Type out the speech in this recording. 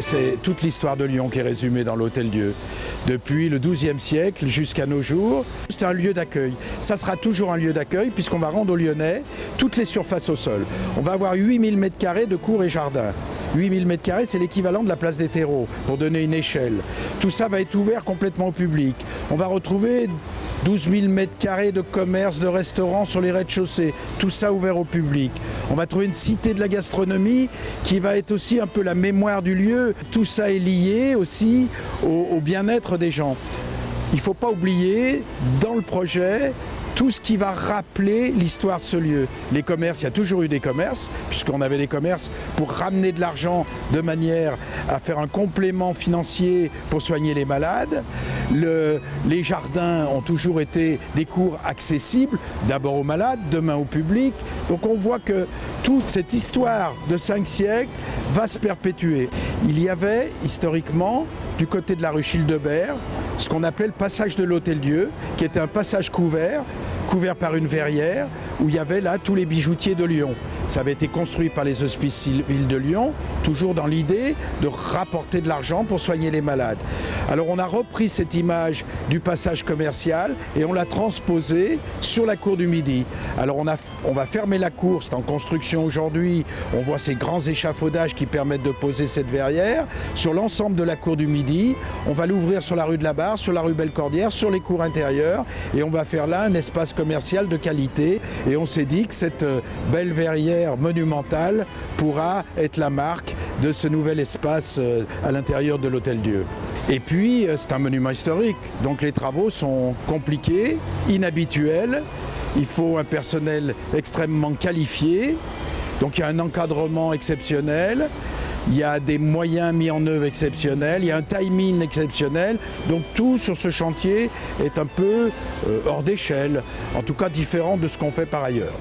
C'est toute l'histoire de Lyon qui est résumée dans l'Hôtel-Dieu. Depuis le XIIe siècle jusqu'à nos jours, c'est un lieu d'accueil. Ça sera toujours un lieu d'accueil puisqu'on va rendre aux Lyonnais toutes les surfaces au sol. On va avoir 8000 m² de cours et jardins. 8000 m², c'est l'équivalent de la place des terreaux, pour donner une échelle. Tout ça va être ouvert complètement au public. On va retrouver 12 000 m² de commerce, de restaurants sur les rez-de-chaussée. Tout ça ouvert au public. On va trouver une cité de la gastronomie qui va être aussi un peu la mémoire du lieu. Tout ça est lié aussi au bien-être des gens. Il ne faut pas oublier, dans le projet, tout ce qui va rappeler l'histoire de ce lieu. Les commerces, il y a toujours eu des commerces, puisqu'on avait des commerces pour ramener de l'argent de manière à faire un complément financier pour soigner les malades. Les jardins ont toujours été des cours accessibles, d'abord aux malades, demain au public. Donc on voit que toute cette histoire de 5 siècles va se perpétuer. Il y avait historiquement, du côté de la rue Childebert, ce qu'on appelait le passage de l'Hôtel-Dieu, qui était un passage couvert par une verrière, où il y avait là tous les bijoutiers de Lyon. Ça avait été construit par les Hospices civils de Lyon, toujours dans l'idée de rapporter de l'argent pour soigner les malades. Alors on a repris cette image du passage commercial et on l'a transposée sur la cour du Midi. Alors on va fermer la cour, c'est en construction aujourd'hui, on voit ces grands échafaudages qui permettent de poser cette verrière. Sur l'ensemble de la cour du Midi, on va l'ouvrir sur la rue de la Barre, sur la rue Bellecordière, sur les cours intérieures, et on va faire là un espace commercial de qualité. Et on s'est dit que cette belle verrière monumentale pourra être la marque de ce nouvel espace à l'intérieur de l'Hôtel-Dieu. Et puis, c'est un monument historique, donc les travaux sont compliqués, inhabituels. Il faut un personnel extrêmement qualifié, donc il y a un encadrement exceptionnel. Il y a des moyens mis en œuvre exceptionnels, il y a un timing exceptionnel, donc tout sur ce chantier est un peu hors d'échelle, en tout cas différent de ce qu'on fait par ailleurs.